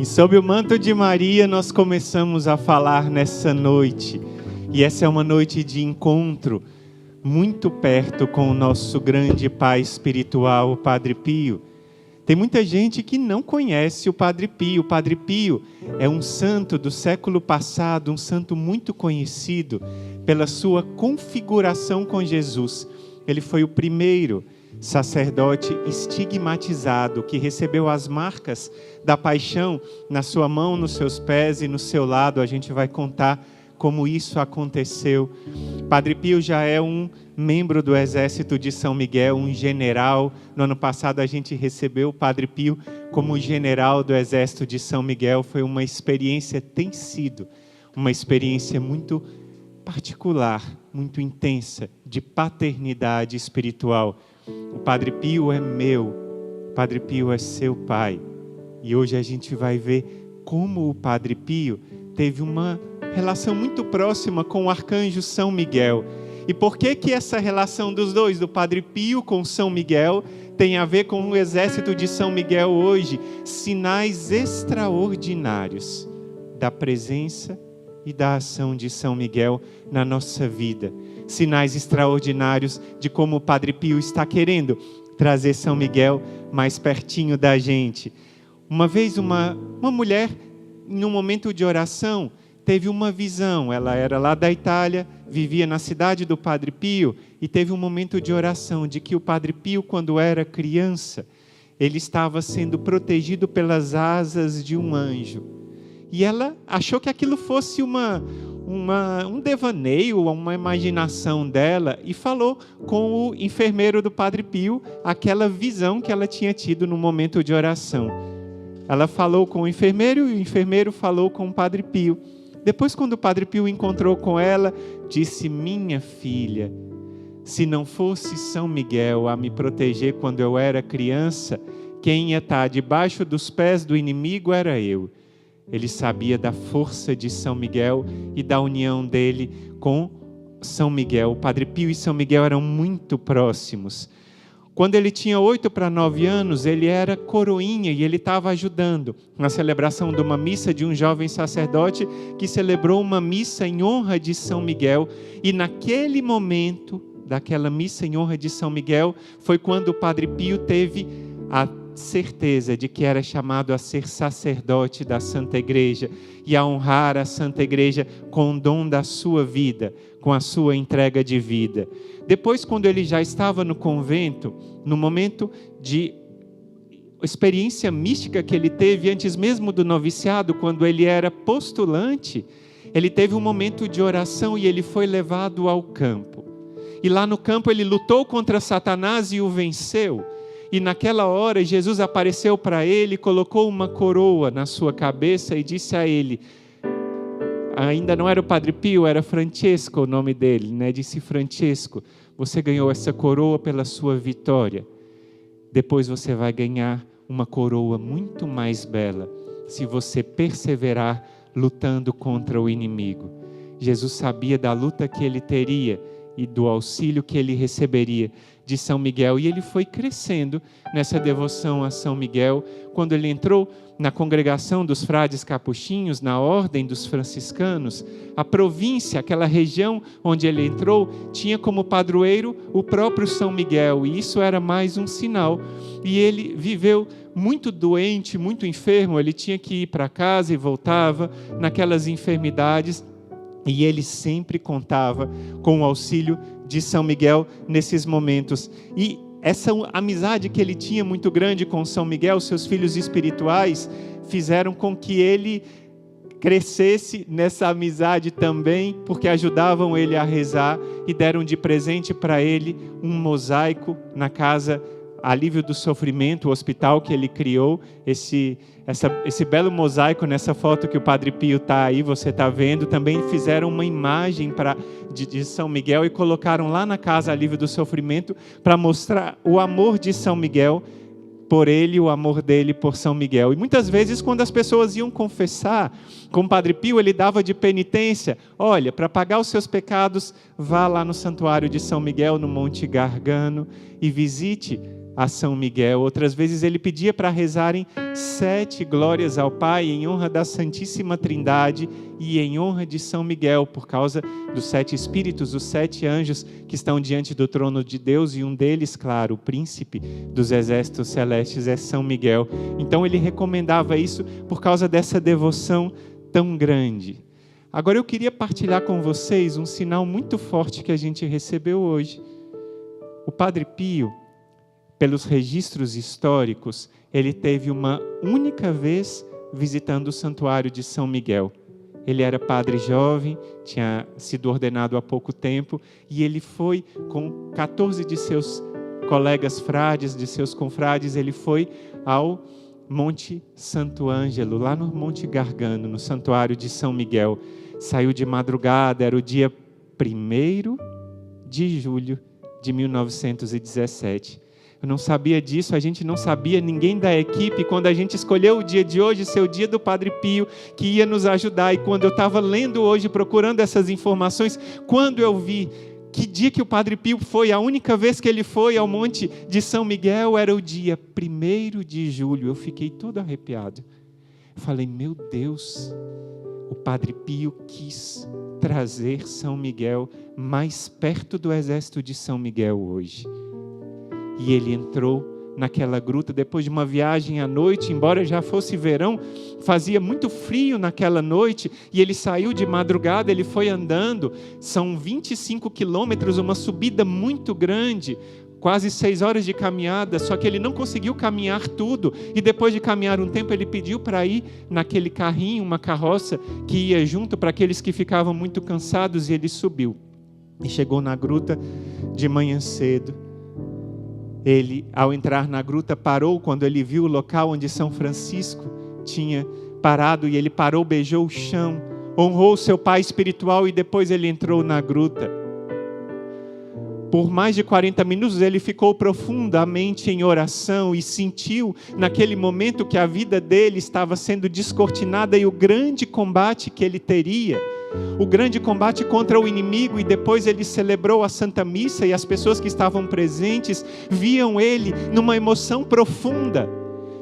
Sob o manto de Maria, nós começamos a falar nessa noite. E essa é uma noite de encontro muito perto com o nosso grande pai espiritual, o Padre Pio. Tem muita gente que não conhece o Padre Pio. O Padre Pio é um santo do século passado, um santo muito conhecido pela sua configuração com Jesus. Ele foi o primeiro sacerdote estigmatizado que recebeu as marcas da paixão na sua mão, nos seus pés e no seu lado. A gente vai contar como isso aconteceu. Padre Pio já é um membro do exército de São Miguel, um general. No ano passado a gente recebeu o Padre Pio como general do exército de São Miguel. Foi uma experiência, tem sido uma experiência muito particular, muito intensa, de paternidade espiritual. O Padre Pio é meu, o Padre Pio é seu pai. E hoje a gente vai ver como o Padre Pio teve uma relação muito próxima com o arcanjo São Miguel. E por que essa relação dos dois, do Padre Pio com São Miguel, tem a ver com o exército de São Miguel hoje? Sinais extraordinários da presença e da ação de São Miguel na nossa vida. Sinais extraordinários de como o Padre Pio está querendo trazer São Miguel mais pertinho da gente. Uma vez uma mulher, em um momento de oração, teve uma visão. Ela era lá da Itália, vivia na cidade do Padre Pio e teve um momento de oração de que o Padre Pio, quando era criança, ele estava sendo protegido pelas asas de um anjo. E ela achou que aquilo fosse um devaneio, uma imaginação dela, e falou com o enfermeiro do Padre Pio aquela visão que ela tinha tido no momento de oração. Ela falou com o enfermeiro e o enfermeiro falou com o Padre Pio. Depois, quando o Padre Pio encontrou com ela, disse: minha filha, se não fosse São Miguel a me proteger quando eu era criança, quem ia estar debaixo dos pés do inimigo era eu. Ele sabia da força de São Miguel e da união dele com São Miguel. O Padre Pio e São Miguel eram muito próximos. Quando ele tinha 8 para 9 anos, ele era coroinha e ele estava ajudando na celebração de uma missa de um jovem sacerdote que celebrou uma missa em honra de São Miguel. E naquele momento, daquela missa em honra de São Miguel, foi quando o Padre Pio teve a certeza de que era chamado a ser sacerdote da Santa Igreja e a honrar a Santa Igreja com o dom da sua vida, com a sua entrega de vida. Depois, quando ele já estava no convento, no momento de experiência mística que ele teve antes mesmo do noviciado, quando ele era postulante, ele teve um momento de oração e ele foi levado ao campo. E lá no campo ele lutou contra Satanás e o venceu. E naquela hora Jesus apareceu para ele, colocou uma coroa na sua cabeça e disse a ele, ainda não era o Padre Pio, era Francesco o nome dele, né? Disse: Francesco, você ganhou essa coroa pela sua vitória. Depois você vai ganhar uma coroa muito mais bela, se você perseverar lutando contra o inimigo. Jesus sabia da luta que ele teria e do auxílio que ele receberia de São Miguel, e ele foi crescendo nessa devoção a São Miguel. Quando ele entrou na congregação dos frades capuchinhos, na ordem dos franciscanos, a província, aquela região onde ele entrou, tinha como padroeiro o próprio São Miguel, e isso era mais um sinal. E ele viveu muito doente, muito enfermo, ele tinha que ir para casa e voltava naquelas enfermidades, e ele sempre contava com o auxílio de São Miguel nesses momentos. E essa amizade que ele tinha muito grande com São Miguel, seus filhos espirituais, fizeram com que ele crescesse nessa amizade também, porque ajudavam ele a rezar e deram de presente para ele um mosaico na casa Alívio do Sofrimento, o hospital que ele criou. Esse belo mosaico nessa foto que o Padre Pio está aí, você está vendo. Também fizeram uma imagem de São Miguel e colocaram lá na casa Alívio do Sofrimento para mostrar o amor de São Miguel por ele, o amor dele por São Miguel. E muitas vezes, quando as pessoas iam confessar com o Padre Pio, ele dava de penitência: olha, para pagar os seus pecados, vá lá no santuário de São Miguel, no Monte Gargano, e visite a São Miguel. Outras vezes ele pedia para rezarem 7 glórias ao Pai em honra da Santíssima Trindade e em honra de São Miguel, por causa dos 7 espíritos, os 7 anjos que estão diante do trono de Deus, e um deles, claro, o príncipe dos exércitos celestes é São Miguel. Então ele recomendava isso por causa dessa devoção tão grande. Agora eu queria partilhar com vocês um sinal muito forte que a gente recebeu hoje. O Padre Pio, pelos registros históricos, ele teve uma única vez visitando o santuário de São Miguel. Ele era padre jovem, tinha sido ordenado há pouco tempo, e ele foi com 14 de seus colegas frades, de seus confrades, ele foi ao Monte Santo Ângelo, lá no Monte Gargano, no santuário de São Miguel. Saiu de madrugada, era o dia 1º de julho de 1917. Eu não sabia disso, a gente não sabia, ninguém da equipe, quando a gente escolheu o dia de hoje, ser o dia do Padre Pio, que ia nos ajudar. E quando eu estava lendo hoje, procurando essas informações, quando eu vi que dia que o Padre Pio foi, a única vez que ele foi ao Monte de São Miguel, era o dia 1º de julho. Eu fiquei todo arrepiado. Eu falei, meu Deus, o Padre Pio quis trazer São Miguel mais perto do exército de São Miguel hoje. E ele entrou naquela gruta, depois de uma viagem à noite, embora já fosse verão, fazia muito frio naquela noite, e ele saiu de madrugada, ele foi andando, são 25 quilômetros, uma subida muito grande, quase 6 horas de caminhada, só que ele não conseguiu caminhar tudo, e depois de caminhar um tempo, ele pediu para ir naquele carrinho, uma carroça, que ia junto para aqueles que ficavam muito cansados, e ele subiu, e chegou na gruta de manhã cedo. Ele, ao entrar na gruta, parou quando ele viu o local onde São Francisco tinha parado, e ele parou, beijou o chão, honrou seu pai espiritual, e depois ele entrou na gruta. Por mais de 40 minutos ele ficou profundamente em oração e sentiu naquele momento que a vida dele estava sendo descortinada e o grande combate que ele teria, o grande combate contra o inimigo. E depois ele celebrou a Santa Missa, e as pessoas que estavam presentes viam ele numa emoção profunda,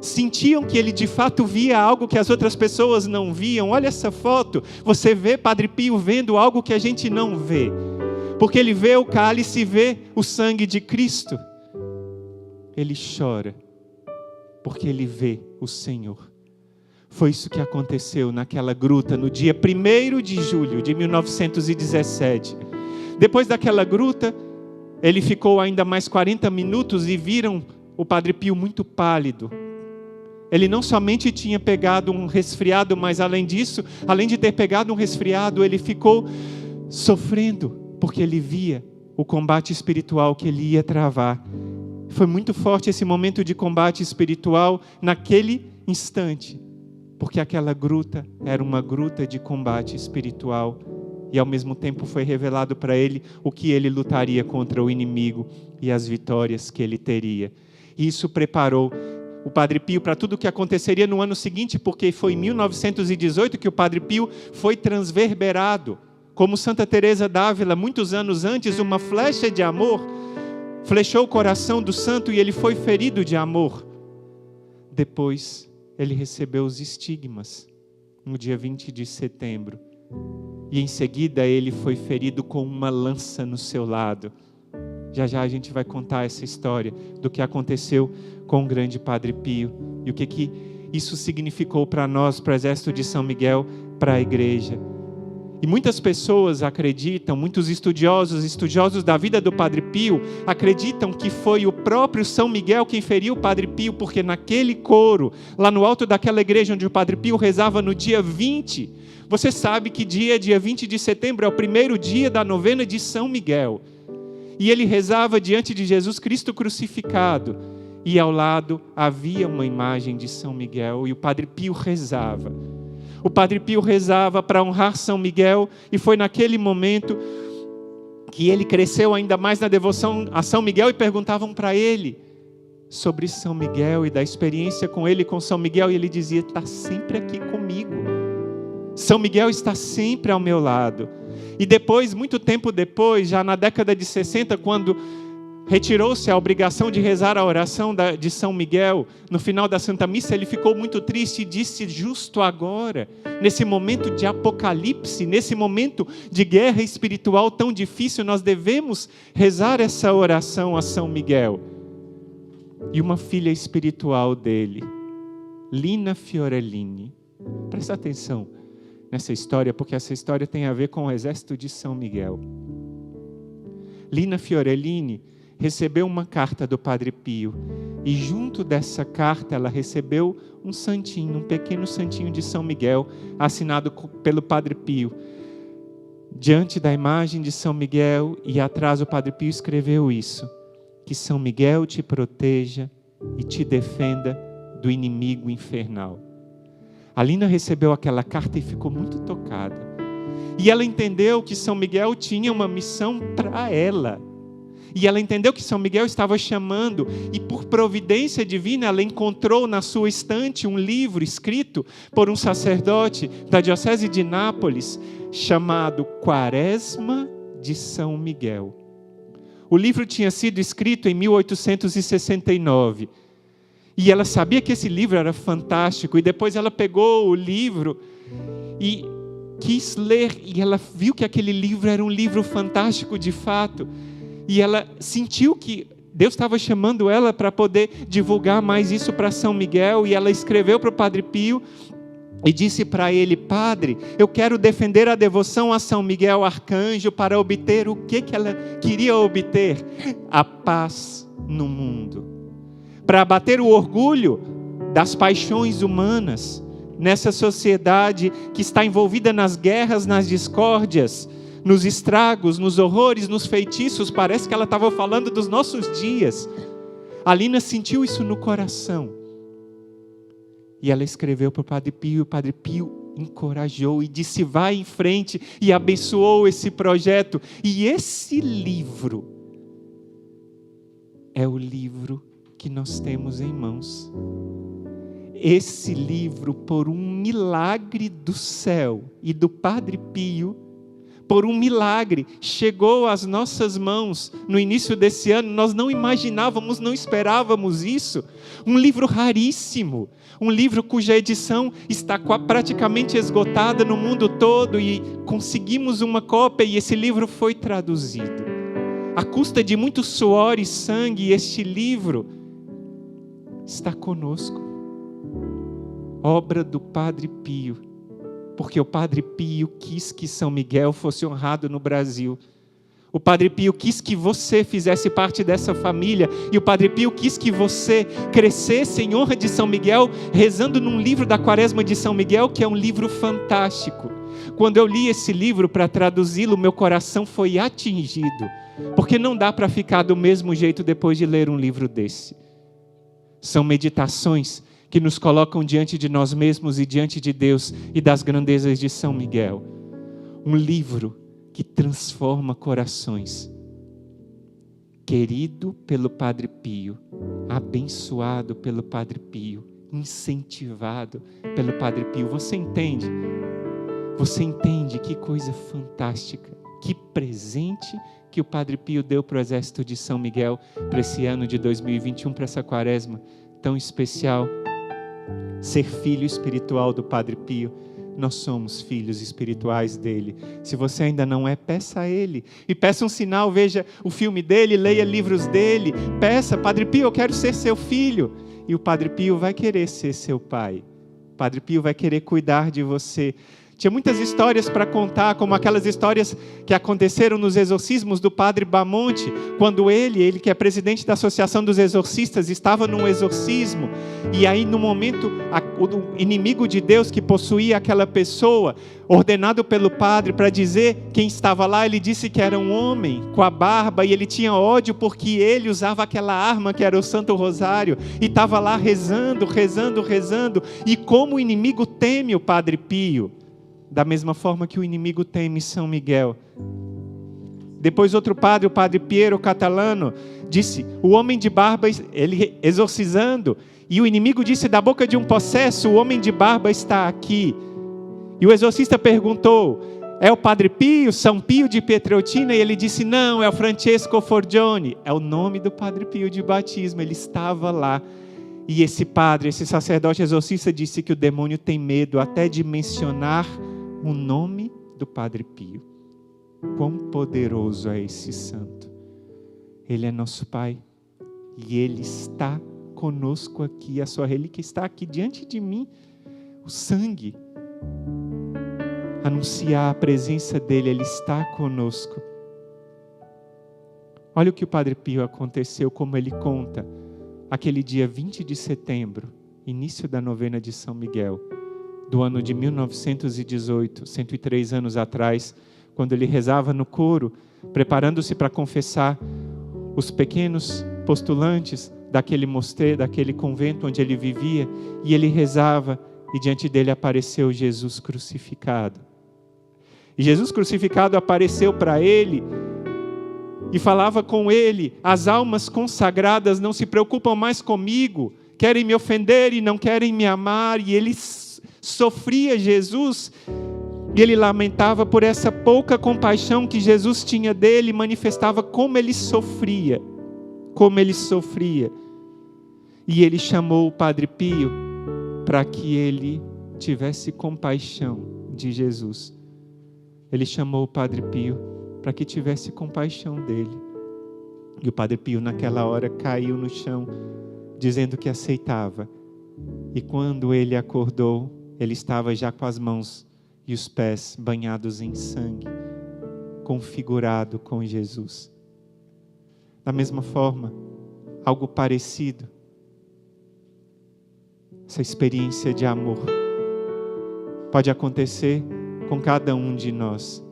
sentiam que ele de fato via algo que as outras pessoas não viam. Olha essa foto, você vê Padre Pio vendo algo que a gente não vê, porque ele vê o cálice e vê o sangue de Cristo. Ele chora porque ele vê o Senhor. Foi isso que aconteceu naquela gruta no dia 1º de julho de 1917. Depois daquela gruta, ele ficou ainda mais 40 minutos e viram o Padre Pio muito pálido. Ele não somente tinha pegado um resfriado, mas além disso, além de ter pegado um resfriado, ele ficou sofrendo, porque ele via o combate espiritual que ele ia travar. Foi muito forte esse momento de combate espiritual naquele instante, porque aquela gruta era uma gruta de combate espiritual, e ao mesmo tempo foi revelado para ele o que ele lutaria contra o inimigo e as vitórias que ele teria. E isso preparou o Padre Pio para tudo o que aconteceria no ano seguinte, porque foi em 1918 que o Padre Pio foi transverberado. Como Santa Teresa d'Ávila, muitos anos antes, uma flecha de amor flechou o coração do santo e ele foi ferido de amor. Depois, ele recebeu os estigmas, no dia 20 de setembro. E em seguida, ele foi ferido com uma lança no seu lado. Já já a gente vai contar essa história do que aconteceu com o grande Padre Pio e o que isso significou para nós, para o exército de São Miguel, para a igreja. E muitas pessoas acreditam, muitos estudiosos da vida do Padre Pio, acreditam que foi o próprio São Miguel quem feriu o Padre Pio, porque naquele coro, lá no alto daquela igreja onde o Padre Pio rezava no dia 20, você sabe que dia 20 de setembro é o 1º dia da novena de São Miguel. E ele rezava diante de Jesus Cristo crucificado, e ao lado havia uma imagem de São Miguel, e o Padre Pio rezava. O Padre Pio rezava para honrar São Miguel, e foi naquele momento que ele cresceu ainda mais na devoção a São Miguel, e perguntavam para ele sobre São Miguel e da experiência com ele, com São Miguel, e ele dizia: está sempre aqui comigo. São Miguel está sempre ao meu lado. E depois, muito tempo depois, já na década de 60, quando retirou-se a obrigação de rezar a oração de São Miguel no final da Santa Missa, ele ficou muito triste e disse: justo agora, nesse momento de apocalipse, nesse momento de guerra espiritual tão difícil, nós devemos rezar essa oração a São Miguel. E uma filha espiritual dele, Lina Fiorellini, presta atenção nessa história, porque essa história tem a ver com o exército de São Miguel. Lina Fiorellini recebeu uma carta do Padre Pio, e junto dessa carta ela recebeu um santinho, um pequeno santinho de São Miguel, assinado pelo Padre Pio. Diante da imagem de São Miguel, e atrás o Padre Pio escreveu isso: que São Miguel te proteja e te defenda do inimigo infernal. A Lina recebeu aquela carta e ficou muito tocada. E ela entendeu que São Miguel tinha uma missão para ela. E ela entendeu que São Miguel estava chamando, e por providência divina ela encontrou na sua estante um livro escrito por um sacerdote da diocese de Nápoles, chamado Quaresma de São Miguel. O livro tinha sido escrito em 1869, e ela sabia que esse livro era fantástico, e depois ela pegou o livro e quis ler, e ela viu que aquele livro era um livro fantástico de fato. E ela sentiu que Deus estava chamando ela para poder divulgar mais isso para São Miguel. E ela escreveu para o Padre Pio e disse para ele: Padre, eu quero defender a devoção a São Miguel Arcanjo para obter o que ela queria obter? A paz no mundo. Para abater o orgulho das paixões humanas nessa sociedade que está envolvida nas guerras, nas discórdias, nos estragos, nos horrores, nos feitiços. Parece que ela estava falando dos nossos dias. A Lina sentiu isso no coração. E ela escreveu para o Padre Pio, e o Padre Pio encorajou e disse: vai em frente, e abençoou esse projeto. E esse livro é o livro que nós temos em mãos. Esse livro, por um milagre do céu e do Padre Pio, por um milagre, chegou às nossas mãos no início desse ano. Nós não imaginávamos, não esperávamos isso. Um livro raríssimo, um livro cuja edição está praticamente esgotada no mundo todo, e conseguimos uma cópia, e esse livro foi traduzido. À custa de muito suor e sangue, este livro está conosco. Obra do Padre Pio. Porque o Padre Pio quis que São Miguel fosse honrado no Brasil. O Padre Pio quis que você fizesse parte dessa família. E o Padre Pio quis que você crescesse em honra de São Miguel, rezando num livro da Quaresma de São Miguel, que é um livro fantástico. Quando eu li esse livro para traduzi-lo, meu coração foi atingido. Porque não dá para ficar do mesmo jeito depois de ler um livro desse. São meditações que nos colocam diante de nós mesmos e diante de Deus e das grandezas de São Miguel. Um livro que transforma corações. Querido pelo Padre Pio, abençoado pelo Padre Pio, incentivado pelo Padre Pio. Você entende? Você entende que coisa fantástica, que presente que o Padre Pio deu para o exército de São Miguel para esse ano de 2021, para essa quaresma tão especial. Ser filho espiritual do Padre Pio. Nós somos filhos espirituais dele. Se você ainda não é, peça a ele. E peça um sinal, veja o filme dele, leia livros dele. Peça: Padre Pio, eu quero ser seu filho. E o Padre Pio vai querer ser seu pai. O Padre Pio vai querer cuidar de você. Tinha muitas histórias para contar, como aquelas histórias que aconteceram nos exorcismos do Padre Bamonte, quando ele que é presidente da Associação dos Exorcistas, estava num exorcismo, e aí no momento, o inimigo de Deus que possuía aquela pessoa, ordenado pelo padre para dizer quem estava lá, ele disse que era um homem com a barba, e ele tinha ódio porque ele usava aquela arma que era o Santo Rosário, e estava lá rezando, e como o inimigo teme o Padre Pio, da mesma forma que o inimigo teme São Miguel. Depois outro padre, o Padre Piero Catalano, disse: o homem de barba, ele exorcizando, e o inimigo disse da boca de um possesso: o homem de barba está aqui. E o exorcista perguntou: É o Padre Pio, São Pio de Pietrelcina? E ele disse, não, é o Francesco Forgione. É o nome do Padre Pio de batismo, ele estava lá. E esse padre, esse sacerdote exorcista disse que o demônio tem medo até de mencionar o nome do Padre Pio. Quão poderoso é esse santo. Ele é nosso Pai. E Ele está conosco aqui. A sua relíquia está aqui diante de mim. O sangue. Anunciar a presença dEle. Ele está conosco. Olha o que o Padre Pio aconteceu, como ele conta. Aquele dia 20 de setembro, início da novena de São Miguel, do ano de 1918, 103 anos atrás, quando ele rezava no coro, preparando-se para confessar os pequenos postulantes daquele mosteiro, daquele convento onde ele vivia, e ele rezava, e diante dele apareceu Jesus crucificado. E Jesus crucificado apareceu para ele, e falava com ele, as almas consagradas não se preocupam mais comigo, querem me ofender e não querem me amar, e ele sofria Jesus, e ele lamentava por essa pouca compaixão que Jesus tinha dele, manifestava como ele sofria, e ele chamou o Padre Pio, para que ele tivesse compaixão de Jesus, ele chamou o Padre Pio, para que tivesse compaixão dele. E o Padre Pio naquela hora caiu no chão, dizendo que aceitava. E quando ele acordou, ele estava já com as mãos e os pés banhados em sangue, configurado com Jesus. Da mesma forma, algo parecido, essa experiência de amor pode acontecer com cada um de nós.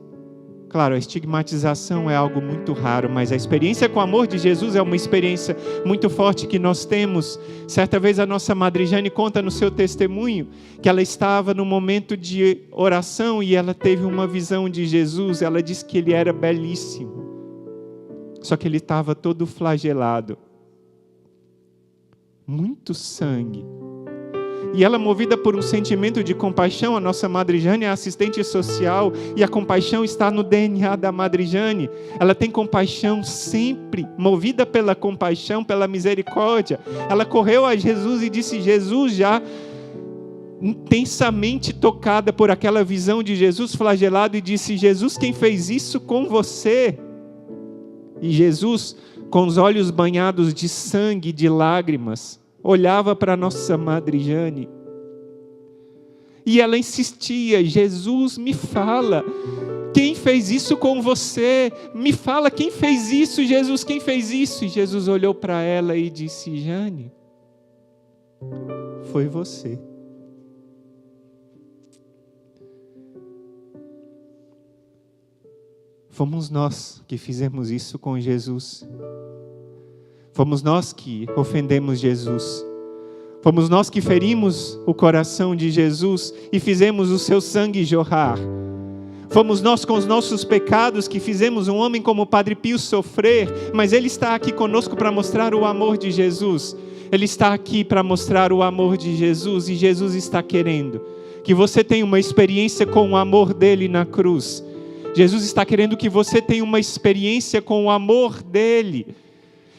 Claro, a estigmatização é algo muito raro, mas a experiência com o amor de Jesus é uma experiência muito forte que nós temos. Certa vez a nossa Madre Jane conta no seu testemunho que ela estava num momento de oração e ela teve uma visão de Jesus. Ela disse que ele era belíssimo, só que ele estava todo flagelado. Muito sangue. E ela, movida por um sentimento de compaixão, a nossa Madre Jane é assistente social, e a compaixão está no DNA da Madre Jane. Ela tem compaixão sempre, movida pela compaixão, pela misericórdia. Ela correu a Jesus e disse, Jesus, já intensamente tocada por aquela visão de Jesus flagelado, e disse, Jesus, quem fez isso com você? E Jesus, com os olhos banhados de sangue, de lágrimas, olhava para nossa Madre Jane, e ela insistia, Jesus, me fala, quem fez isso com você? Me fala, quem fez isso, Jesus, quem fez isso? E Jesus olhou para ela e disse, Jane, foi você. Fomos nós que fizemos isso com Jesus. Fomos nós que ofendemos Jesus. Fomos nós que ferimos o coração de Jesus e fizemos o seu sangue jorrar. Fomos nós com os nossos pecados que fizemos um homem como o Padre Pio sofrer, mas ele está aqui conosco para mostrar o amor de Jesus. Ele está aqui para mostrar o amor de Jesus, e Jesus está querendo que você tenha uma experiência com o amor dele na cruz. Jesus está querendo que você tenha uma experiência com o amor dele.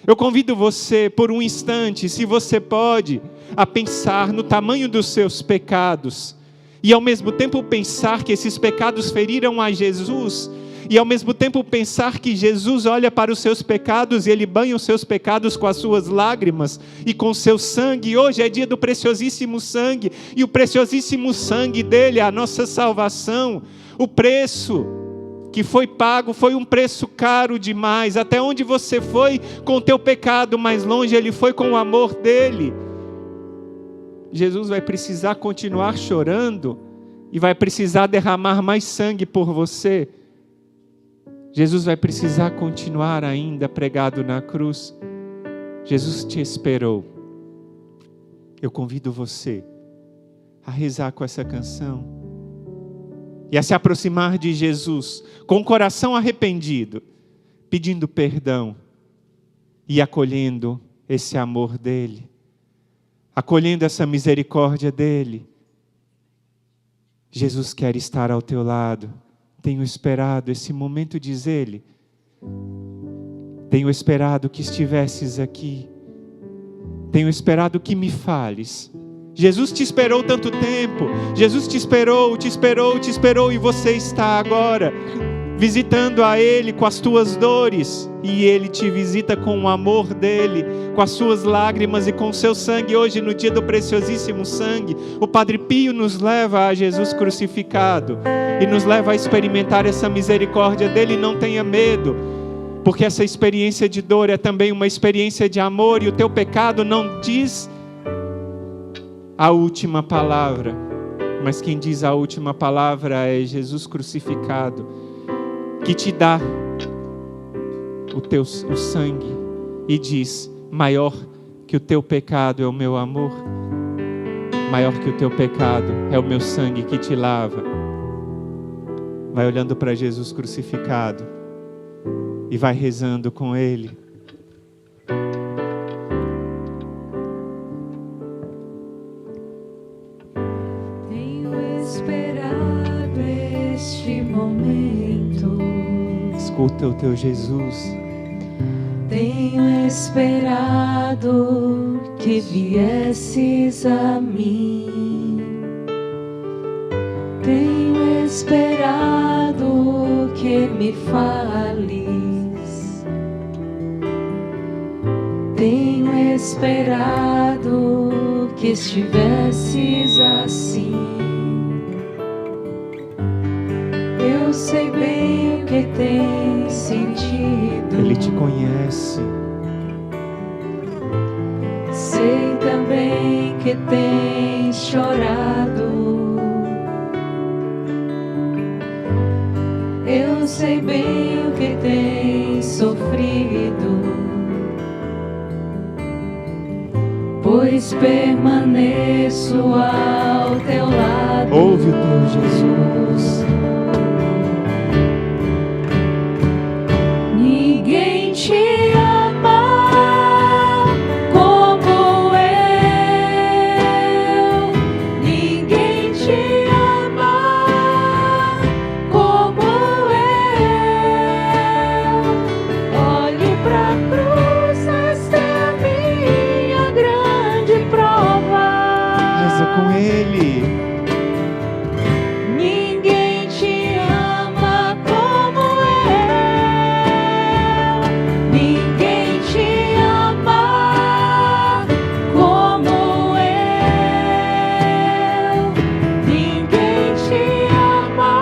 Eu convido você, por um instante, se você pode, a pensar no tamanho dos seus pecados, e ao mesmo tempo pensar que esses pecados feriram a Jesus, e ao mesmo tempo pensar que Jesus olha para os seus pecados, e Ele banha os seus pecados com as suas lágrimas, e com o seu sangue. E hoje é dia do preciosíssimo sangue, e o preciosíssimo sangue dele é a nossa salvação. O preço que foi pago foi um preço caro demais. Até onde você foi com o teu pecado, mais longe ele foi com o amor dele. Jesus vai precisar continuar chorando e vai precisar derramar mais sangue por você. Jesus vai precisar continuar ainda pregado na cruz. Jesus te esperou. Eu convido você a rezar com essa canção e a se aproximar de Jesus com o coração arrependido, pedindo perdão e acolhendo esse amor dele, acolhendo essa misericórdia dele. Jesus quer estar ao teu lado, tenho esperado esse momento, diz ele. Tenho esperado que estivesses aqui. Tenho esperado que me fales. Jesus te esperou tanto tempo. Jesus te esperou, te esperou, te esperou. E você está agora visitando a Ele com as tuas dores. E Ele te visita com o amor dEle, com as suas lágrimas e com o seu sangue. Hoje, no dia do preciosíssimo sangue, o Padre Pio nos leva a Jesus crucificado. E nos leva a experimentar essa misericórdia dEle. E não tenha medo, porque essa experiência de dor é também uma experiência de amor. E o teu pecado não diz a última palavra, mas quem diz a última palavra é Jesus crucificado, que te dá o sangue e diz: maior que o teu pecado é o meu amor, maior que o teu pecado é o meu sangue que te lava. Vai olhando para Jesus crucificado e vai rezando com Ele. Tenho esperado este momento. Escuta o teu Jesus. Tenho esperado que viesses a mim. Tenho esperado que me fales. Tenho esperado que estivesses assim. Eu sei bem o que tens sentido. Ele te conhece. Sei também que tens chorado. Eu sei bem o que tens sofrido, pois permaneço ao teu lado. Ouve o teu Jesus. Ninguém te ama como eu. Ninguém te ama como eu. Olhe pra cruz, esta é a minha grande prova. Reza com Ele. Ninguém te ama como eu. Ninguém te ama como eu. Ninguém te ama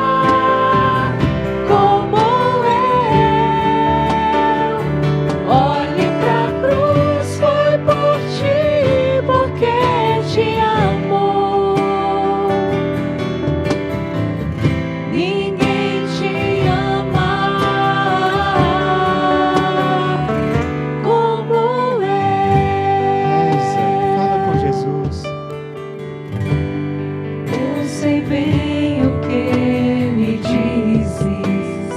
como eu. Olhe pra cruz, foi por ti, porque te amo. Ninguém te ama como Reza, fala com Jesus. eu sei bem o que me dizes,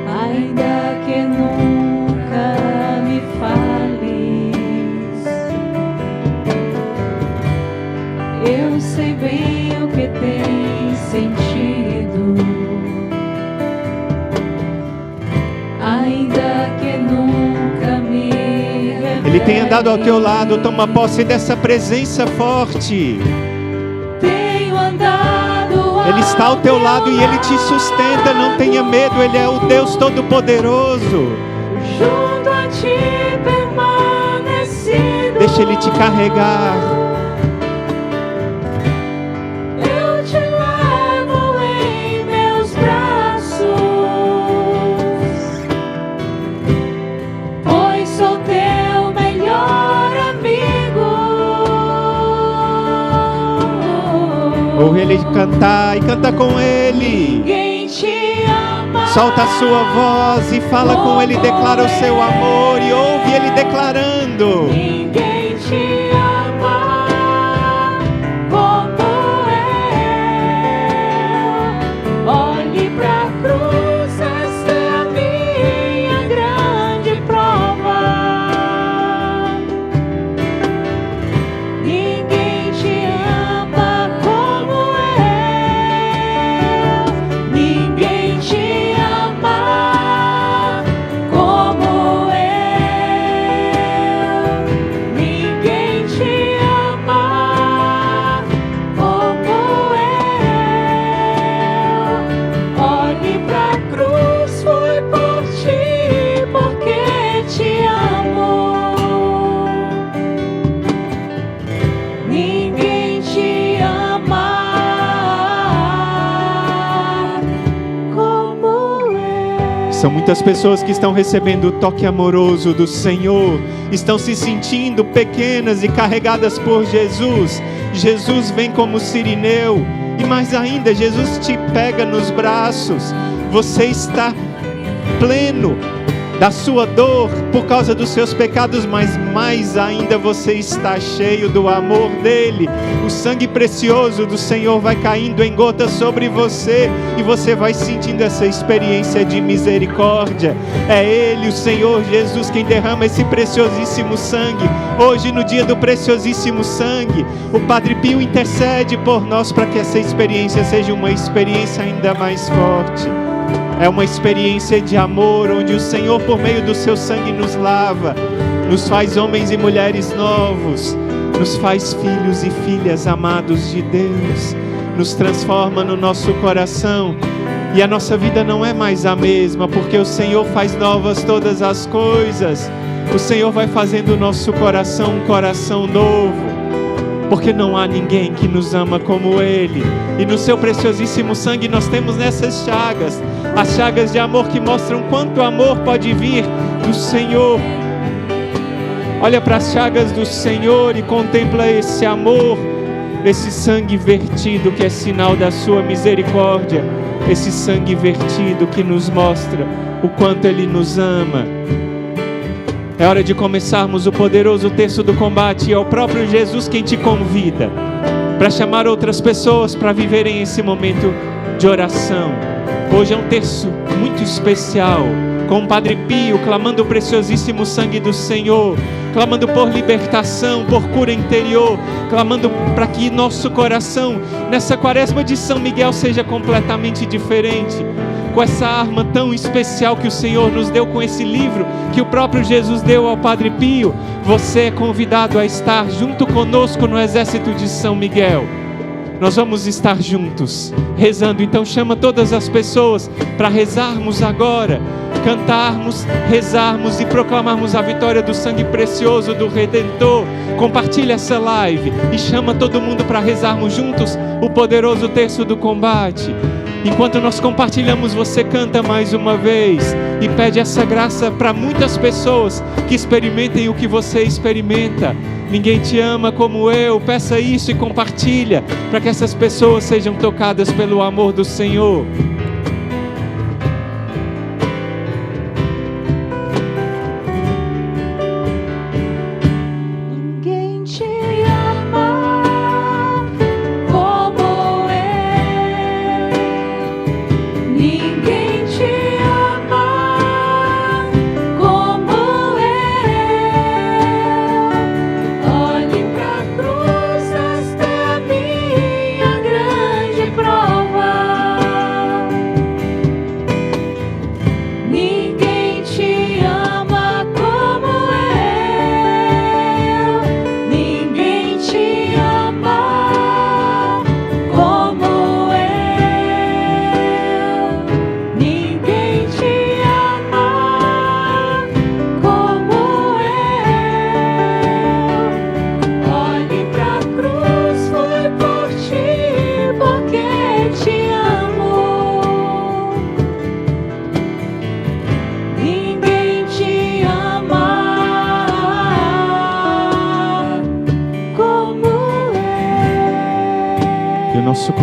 ainda que nunca me fales. Eu sei bem o que tens sentido, ainda que nunca me Ele tem andado ao teu reveles. lado. Toma posse dessa presença forte. Tenho andado Ele está ao teu lado e Ele te sustenta. Não tenha medo, Ele é o Deus Todo-Poderoso. junto a ti permanecido. Deixa Ele te carregar. Eu te levo em meus braços, pois sou teu melhor amigo. Ouve Ele cantar e canta com Ele. Ninguém te ama. Solta a sua voz e fala com Ele. Declara o seu amor e ouve Ele declarando. Ninguém te ama como eu. Olhe pra cruz, esta é a minha grande prova. Ninguém te ama como eu. São muitas pessoas que estão recebendo o toque amoroso do Senhor, estão se sentindo pequenas e carregadas por Jesus. Jesus vem como sirineu, e mais ainda, Jesus te pega nos braços. Você está pleno da sua dor por causa dos seus pecados, mas mais ainda você está cheio do amor dele. O sangue precioso do Senhor vai caindo em gotas sobre você, e você vai sentindo essa experiência de misericórdia. É ele, o Senhor Jesus, quem derrama esse preciosíssimo sangue. Hoje, no dia do preciosíssimo sangue, o Padre Pio intercede por nós para que essa experiência seja uma experiência ainda mais forte. É uma experiência de amor, onde o Senhor, por meio do seu sangue, nos lava, nos faz homens e mulheres novos, nos faz filhos e filhas amados de Deus, nos transforma no nosso coração, e a nossa vida não é mais a mesma, porque o Senhor faz novas todas as coisas. O Senhor vai fazendo o nosso coração um coração novo, porque não há ninguém que nos ama como Ele. E no seu preciosíssimo sangue nós temos nessas chagas, as chagas de amor que mostram quanto amor pode vir do Senhor. Olha para as chagas do Senhor e contempla esse amor, esse sangue vertido que é sinal da sua misericórdia, esse sangue vertido que nos mostra o quanto Ele nos ama. É hora de começarmos o poderoso terço do combate, e é o próprio Jesus quem te convida para chamar outras pessoas para viverem esse momento de oração. Hoje é um terço muito especial, com o Padre Pio clamando o preciosíssimo sangue do Senhor, clamando por libertação, por cura interior, clamando para que nosso coração nessa quaresma de São Miguel seja completamente diferente, com essa arma tão especial que o Senhor nos deu, com esse livro que o próprio Jesus deu ao Padre Pio. Você é convidado a estar junto conosco no exército de São Miguel. Nós vamos estar juntos, rezando. Então chama todas as pessoas para rezarmos agora, cantarmos, rezarmos e proclamarmos a vitória do sangue precioso do Redentor. Compartilha essa live e chama todo mundo para rezarmos juntos o poderoso terço do combate. Enquanto nós compartilhamos, você canta mais uma vez e pede essa graça para muitas pessoas que experimentem o que você experimenta. Ninguém te ama como eu. Peça isso e compartilha para que essas pessoas sejam tocadas pelo amor do Senhor. Nosso